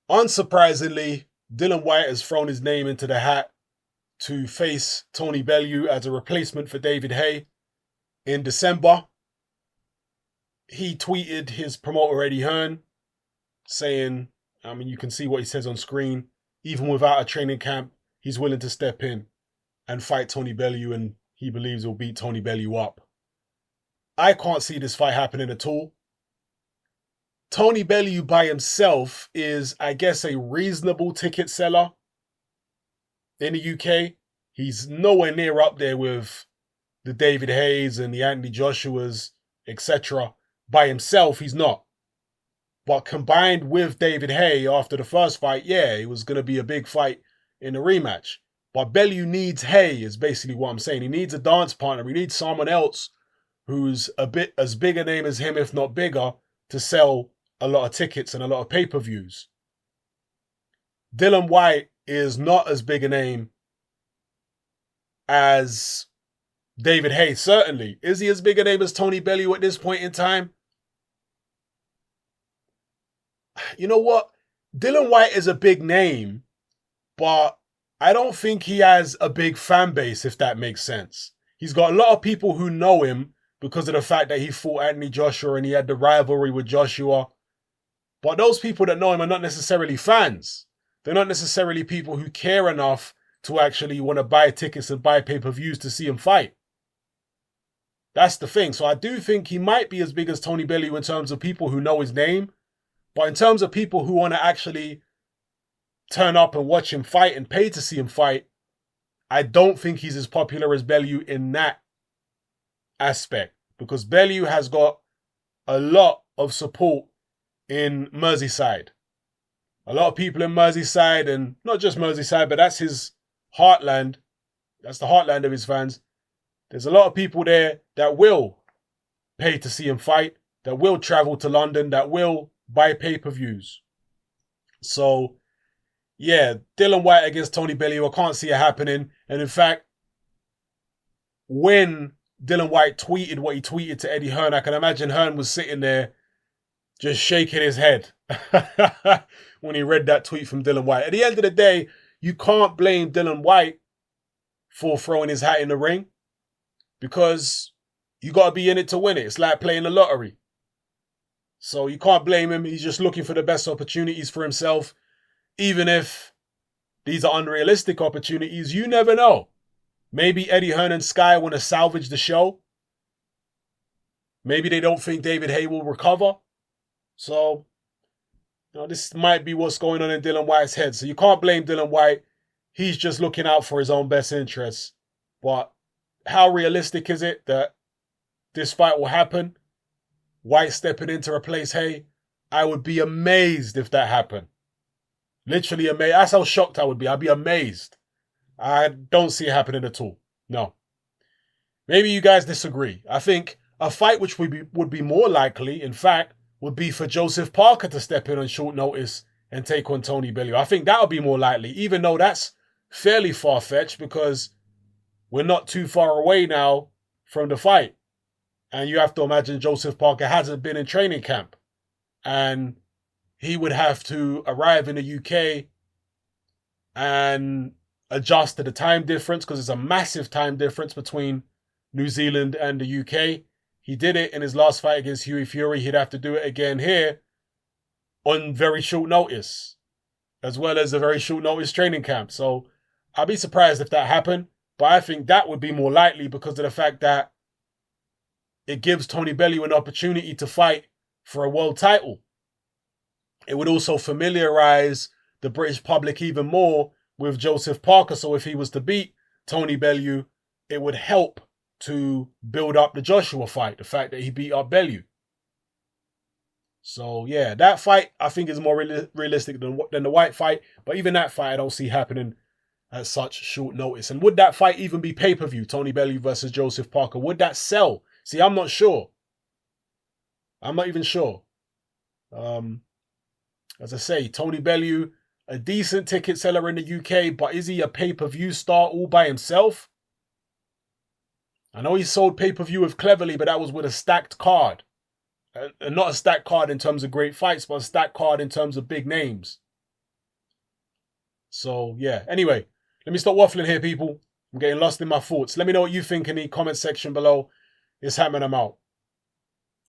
Unsurprisingly, Dillian Whyte has thrown his name into the hat to face Tony Bellew as a replacement for David Haye in December. He tweeted his promoter Eddie Hearn saying, you can see what he says on screen, even without a training camp, he's willing to step in and fight Tony Bellew, and he believes he'll beat Tony Bellew up. I can't see this fight happening at all. Tony Bellew by himself is, I guess, a reasonable ticket seller in the UK. He's nowhere near up there with the David Hayes and the Anthony Joshuas, etc. By himself, he's not. But combined with David Haye after the first fight, yeah, it was going to be a big fight in the rematch. But Bellew needs Haye, is basically what I'm saying. He needs a dance partner. He needs someone else who's a bit as big a name as him, if not bigger, to sell a lot of tickets and a lot of pay-per-views. Dillian Whyte is not as big a name as David Haye, certainly. Is he as big a name as Tony Bellew at this point in time? You know what? Dillian Whyte is a big name, but I don't think he has a big fan base, if that makes sense. He's got a lot of people who know him because of the fact that he fought Anthony Joshua and he had the rivalry with Joshua. But those people that know him are not necessarily fans. They're not necessarily people who care enough to actually want to buy tickets and buy pay-per-views to see him fight. That's the thing. So I do think he might be as big as Tony Bellew in terms of people who know his name. But in terms of people who want to actually turn up and watch him fight and pay to see him fight, I don't think he's as popular as Bellew in that aspect. Because Bellew has got a lot of support in Merseyside. A lot of people in Merseyside, and not just Merseyside, but that's his heartland. That's the heartland of his fans. There's a lot of people there that will pay to see him fight, that will travel to London, that will buy pay-per-views. So, yeah, Dillian Whyte against Tony Bellew, I can't see it happening. And in fact, when Dillian Whyte tweeted what he tweeted to Eddie Hearn, I can imagine Hearn was sitting there just shaking his head when he read that tweet from Dillian Whyte. At the end of the day, you can't blame Dillian Whyte for throwing his hat in the ring because you got to be in it to win it. It's like playing the lottery. So you can't blame him. He's just looking for the best opportunities for himself. Even if these are unrealistic opportunities, you never know. Maybe Eddie Hearn and Sky want to salvage the show. Maybe they don't think David Haye will recover. So, this might be what's going on in Dillian Whyte's head. So you can't blame Dillian Whyte. He's just looking out for his own best interests. But how realistic is it that this fight will happen? Whyte stepping in to replace Haye? I would be amazed if that happened. Literally amazed. That's how shocked I would be. I'd be amazed. I don't see it happening at all. No. Maybe you guys disagree. I think a fight which would be more likely, in fact, would be for Joseph Parker to step in on short notice and take on Tony Bellew. I think that would be more likely, even though that's fairly far-fetched because we're not too far away now from the fight. And you have to imagine Joseph Parker hasn't been in training camp. And he would have to arrive in the UK and adjust to the time difference because there's a massive time difference between New Zealand and the UK. He did it in his last fight against Hughie Fury. He'd have to do it again here on very short notice, as well as a very short notice training camp. So I'd be surprised if that happened, but I think that would be more likely because of the fact that it gives Tony Bellew an opportunity to fight for a world title. It would also familiarize the British public even more with Joseph Parker. So if he was to beat Tony Bellew, it would help to build up the Joshua fight, the fact that he beat up Bellew. So yeah, that fight I think is more realistic than the Whyte fight. But even that fight I don't see happening at such short notice. And would that fight even be pay-per-view, Tony Bellew versus Joseph Parker? Would that sell? See, I'm not sure. I'm not even sure. As I say, Tony Bellew, a decent ticket seller in the UK, but is he a pay-per-view star all by himself? I know he sold pay-per-view with Cleverly, but that was with a stacked card. And not a stacked card in terms of great fights, but a stacked card in terms of big names. So yeah. Anyway, let me stop waffling here, people. I'm getting lost in my thoughts. Let me know what you think in the comment section below. It's Hatman, I'm out.